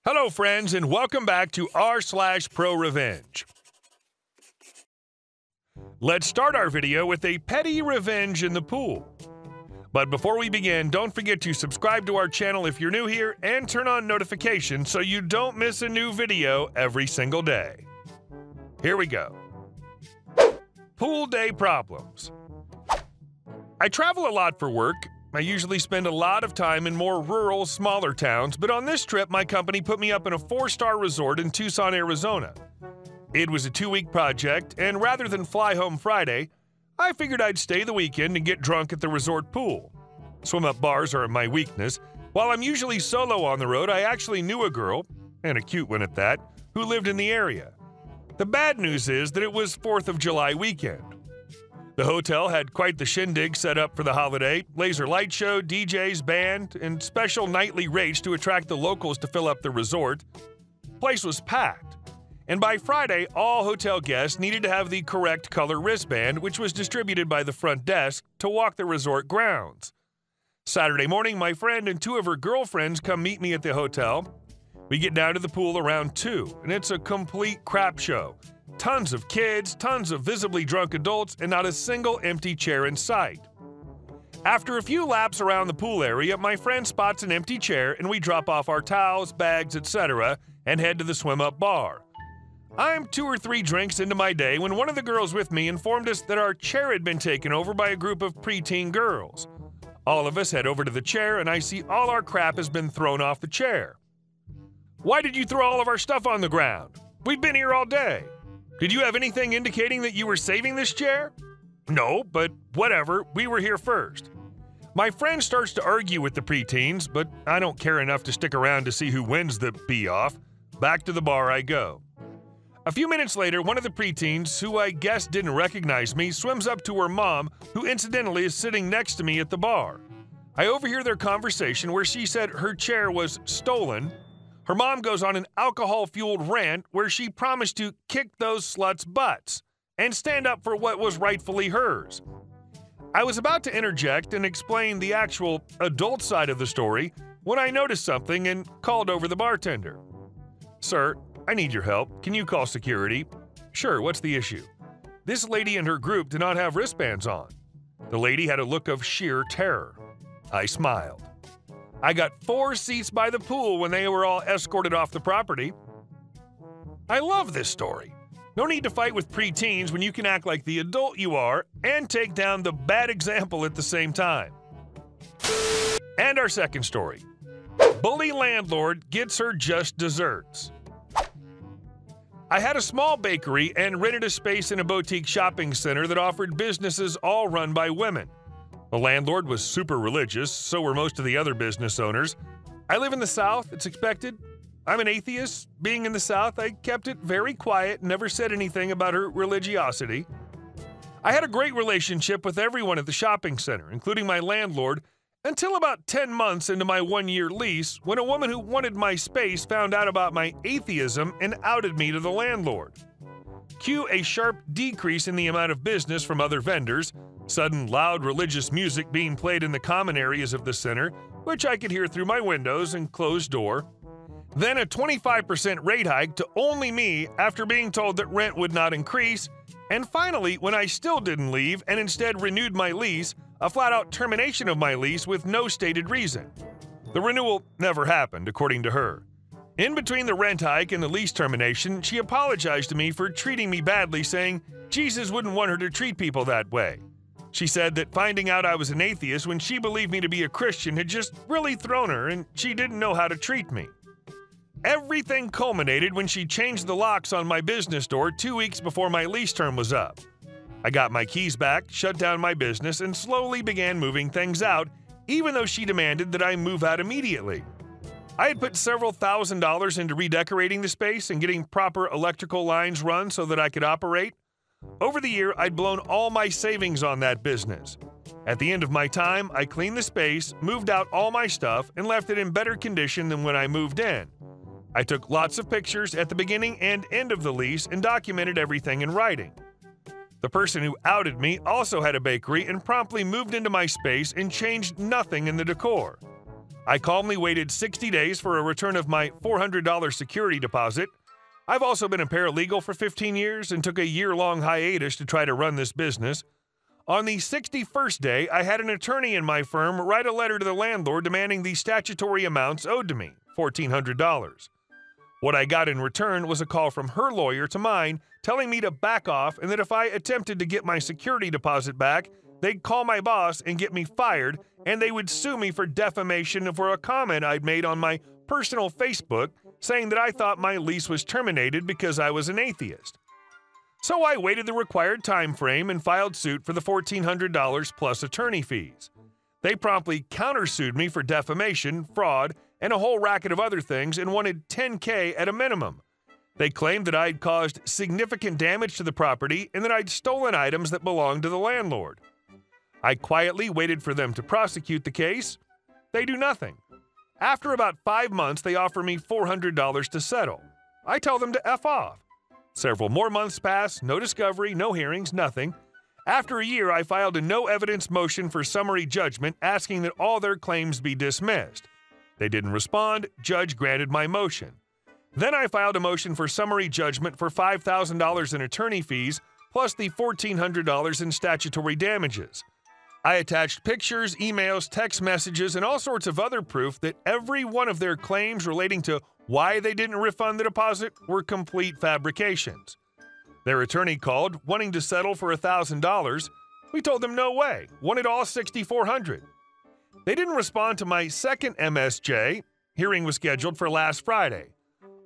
Hello friends, and welcome back to r/ProRevenge. Let's start our video with a petty revenge in the pool. But before we begin, don't forget to subscribe to our channel if you're new here and turn on notifications so you don't miss a new video every single day. Here we go. Pool day problems. I travel a lot for work. I usually spend a lot of time in more rural, smaller towns, but on this trip my company put me up in a 4-star resort in Tucson, Arizona. It was a 2-week project, and rather than fly home Friday, I figured I'd stay the weekend and get drunk at the resort pool. Swim-up bars are my weakness. While I'm usually solo on the road, I actually knew a girl, and a cute one at that, who lived in the area. The bad news is that it was 4th of July weekend. The hotel had quite the shindig set up for the holiday: laser light show, DJs, band, and special nightly rates to attract the locals to fill up the resort. The place was packed, and by Friday, all hotel guests needed to have the correct color wristband, which was distributed by the front desk, to walk the resort grounds. Saturday morning, my friend and 2 of her girlfriends come meet me at the hotel. We get down to the pool around 2, and it's a complete crap show. Tons of kids, tons of visibly drunk adults, and not a single empty chair in sight. After a few laps around the pool area, my friend spots an empty chair and we drop off our towels, bags, etc. and head to the swim-up bar. I'm 2 or 3 drinks into my day when one of the girls with me informed us that our chair had been taken over by a group of preteen girls. All of us head over to the chair and I see all our crap has been thrown off the chair. "Why did you throw all of our stuff on the ground? We've been here all day. Did you have anything indicating that you were saving this chair?" "No, but whatever, we were here first." My friend starts to argue with the preteens, but I don't care enough to stick around to see who wins the bee-off. Back to the bar I go. A few minutes later, one of the preteens, who I guess didn't recognize me, swims up to her mom, who incidentally is sitting next to me at the bar. I overhear their conversation where she said her chair was stolen. Her mom goes on an alcohol-fueled rant where she promised to kick those sluts' butts and stand up for what was rightfully hers. I was about to interject and explain the actual adult side of the story when I noticed something and called over the bartender. "Sir, I need your help. Can you call security?" "Sure, what's the issue?" "This lady and her group do not have wristbands on." The lady had a look of sheer terror. I smiled. I got 4 seats by the pool when they were all escorted off the property. I love this story. No need to fight with preteens when you can act like the adult you are and take down the bad example at the same time. And our second story. Bully landlord gets her just desserts. I had a small bakery and rented a space in a boutique shopping center that offered businesses all run by women. The landlord was super religious, so were most of the other business owners. I live in the South, it's expected. I'm an atheist. Being in the South, I kept it very quiet and never said anything about her religiosity. I had a great relationship with everyone at the shopping center, including my landlord, until about 10 months into my 1-year lease, when a woman who wanted my space found out about my atheism and outed me to the landlord. Cue a sharp decrease in the amount of business from other vendors, sudden loud religious music being played in the common areas of the center, which I could hear through my windows and closed door. Then a 25% rate hike to only me after being told that rent would not increase. And finally, when I still didn't leave and instead renewed my lease, a flat-out termination of my lease with no stated reason. The renewal never happened, according to her. In between the rent hike and the lease termination, she apologized to me for treating me badly, saying Jesus wouldn't want her to treat people that way. She said that finding out I was an atheist when she believed me to be a Christian had just really thrown her and she didn't know how to treat me. Everything culminated when she changed the locks on my business door 2 weeks before my lease term was up. I got my keys back, shut down my business, and slowly began moving things out, even though she demanded that I move out immediately. I had put several $1,000s into redecorating the space and getting proper electrical lines run so that I could operate. Over the year, I'd blown all my savings on that business. At the end of my time, I cleaned the space, moved out all my stuff, and left it in better condition than when I moved in. I took lots of pictures at the beginning and end of the lease and documented everything in writing. The person who outed me also had a bakery and promptly moved into my space and changed nothing in the decor. I calmly waited 60 days for a return of my $400 security deposit. I've also been a paralegal for 15 years and took a year-long hiatus to try to run this business. On the 61st day, I had an attorney in my firm write a letter to the landlord demanding the statutory amounts owed to me, $1,400. What I got in return was a call from her lawyer to mine telling me to back off and that if I attempted to get my security deposit back, they'd call my boss and get me fired, and they would sue me for defamation for a comment I'd made on my personal Facebook saying that I thought my lease was terminated because I was an atheist. So I waited the required time frame and filed suit for the $1,400 plus attorney fees. They promptly countersued me for defamation, fraud, and a whole racket of other things and wanted $10,000 at a minimum. They claimed that I'd caused significant damage to the property and that I'd stolen items that belonged to the landlord. I quietly waited for them to prosecute the case. They do nothing. After about 5 months, they offer me $400 to settle. I tell them to F off. Several more months pass, no discovery, no hearings, nothing. After a year, I filed a no-evidence motion for summary judgment asking that all their claims be dismissed. They didn't respond, judge granted my motion. Then I filed a motion for summary judgment for $5,000 in attorney fees plus the $1,400 in statutory damages. I attached pictures, emails, text messages, and all sorts of other proof that every one of their claims relating to why they didn't refund the deposit were complete fabrications. Their attorney called, wanting to settle for $1,000. We told them no way, wanted all $6,400. They didn't respond to my second MSJ. Hearing was scheduled for last Friday.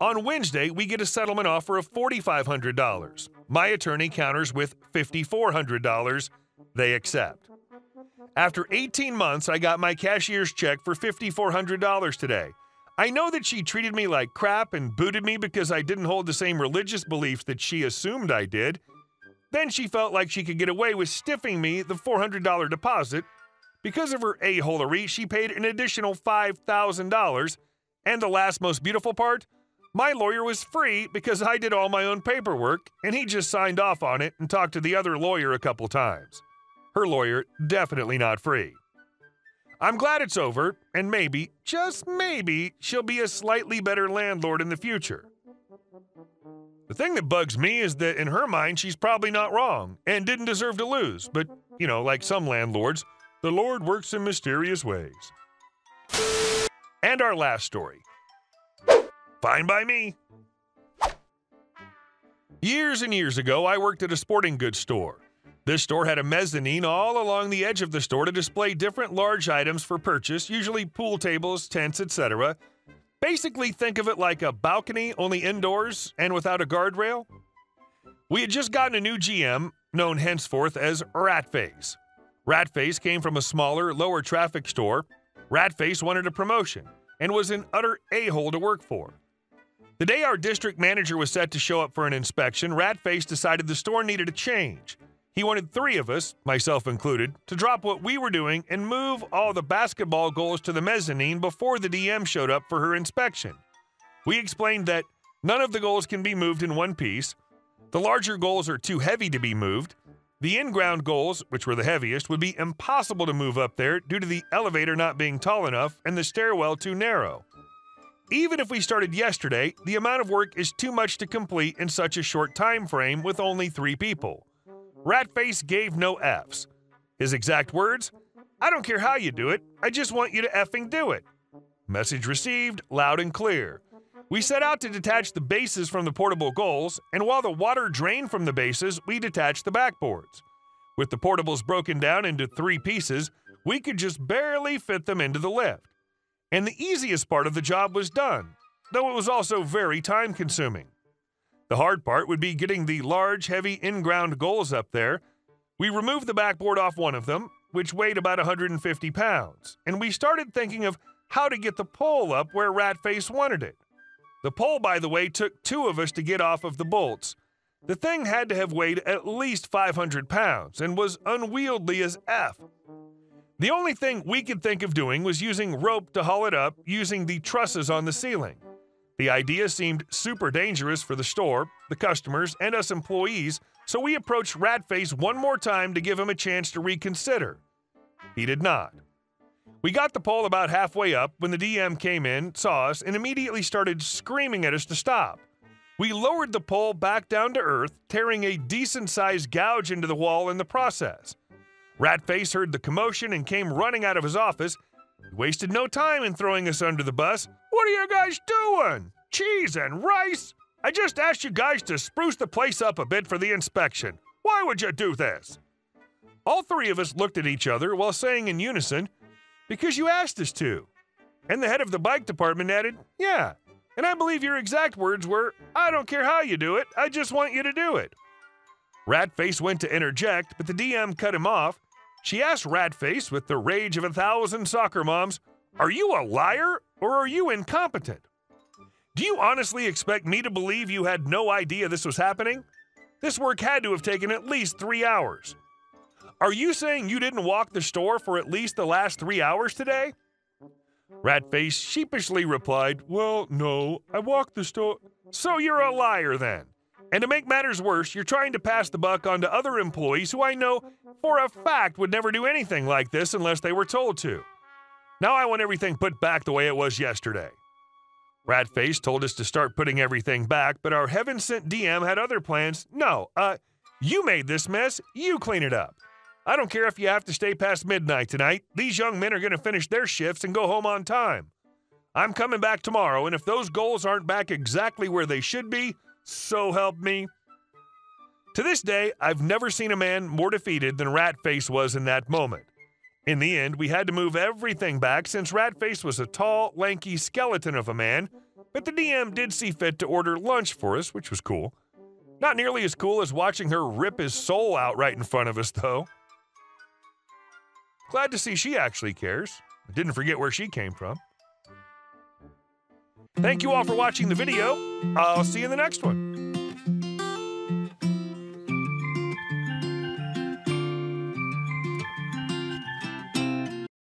On Wednesday, we get a settlement offer of $4,500. My attorney counters with $5,400. They accept. After 18 months, I got my cashier's check for $5,400 today. I know that she treated me like crap and booted me because I didn't hold the same religious beliefs that she assumed I did. Then she felt like she could get away with stiffing me the $400 deposit. Because of her a-holery, she paid an additional $5,000. And the last most beautiful part? My lawyer was free because I did all my own paperwork, and he just signed off on it and talked to the other lawyer a couple times. Her lawyer definitely not free. I'm glad it's over, and maybe, just maybe, she'll be a slightly better landlord in the future. The thing that bugs me is that in her mind, she's probably not wrong and didn't deserve to lose, but, like some landlords, the Lord works in mysterious ways. And our last story. Fine by me. Years and years ago, I worked at a sporting goods store. This store had a mezzanine all along the edge of the store to display different large items for purchase, usually pool tables, tents, etc. Basically, think of it like a balcony, only indoors and without a guardrail. We had just gotten a new GM, known henceforth as Ratface. Ratface came from a smaller, lower traffic store. Ratface wanted a promotion and was an utter a-hole to work for. The day our district manager was set to show up for an inspection, Ratface decided the store needed a change. He wanted 3 of us, myself included, to drop what we were doing and move all the basketball goals to the mezzanine before the DM showed up for her inspection. We explained that none of the goals can be moved in one piece. The larger goals are too heavy to be moved. The in-ground goals, which were the heaviest, would be impossible to move up there due to the elevator not being tall enough and the stairwell too narrow. Even if we started yesterday, the amount of work is too much to complete in such a short time frame with only 3 people. Ratface gave no Fs. His exact words, "I don't care how you do it, I just want you to effing do it." Message received, loud and clear. We set out to detach the bases from the portable goals, and while the water drained from the bases, we detached the backboards. With the portables broken down into 3 pieces, we could just barely fit them into the lift. And the easiest part of the job was done, though it was also very time-consuming. The hard part would be getting the large, heavy in-ground goals up there. We removed the backboard off one of them, which weighed about 150 pounds, and we started thinking of how to get the pole up where Ratface wanted it. The pole, by the way, took 2 of us to get off of the bolts. The thing had to have weighed at least 500 pounds and was unwieldy as F. The only thing we could think of doing was using rope to haul it up using the trusses on the ceiling. The idea seemed super dangerous for the store, the customers, and us employees, so we approached Ratface one more time to give him a chance to reconsider. He did not. We got the pole about halfway up when the DM came in, saw us, and immediately started screaming at us to stop. We lowered the pole back down to earth, tearing a decent-sized gouge into the wall in the process. Ratface heard the commotion and came running out of his office. He wasted no time in throwing us under the bus. "What are you guys doing? Cheese and rice? I just asked you guys to spruce the place up a bit for the inspection. Why would you do this?" All three of us looked at each other while saying in unison, "Because you asked us to." And the head of the bike department added, "Yeah. And I believe your exact words were, 'I don't care how you do it, I just want you to do it.'" Ratface went to interject, but the DM cut him off. She asked Ratface, with the rage of 1,000 soccer moms, "Are you a liar or are you incompetent? Do you honestly expect me to believe you had no idea this was happening? This work had to have taken at least 3 hours. Are you saying you didn't walk the store for at least the last 3 hours today?" Ratface sheepishly replied, "Well, no, I walked the store." "So you're a liar then. And to make matters worse, you're trying to pass the buck on to other employees who I know for a fact would never do anything like this unless they were told to. Now I want everything put back the way it was yesterday." Ratface told us to start putting everything back, but our heaven-sent DM had other plans. "No, you made this mess, you clean it up. I don't care if you have to stay past midnight tonight. These young men are going to finish their shifts and go home on time. I'm coming back tomorrow, and if those goals aren't back exactly where they should be, so help me." To this day, I've never seen a man more defeated than Ratface was in that moment. In the end, we had to move everything back since Ratface was a tall, lanky skeleton of a man, but the DM did see fit to order lunch for us, which was cool. Not nearly as cool as watching her rip his soul out right in front of us, though. Glad to see she actually cares. I didn't forget where she came from. Thank you all for watching the video. I'll see you in the next one.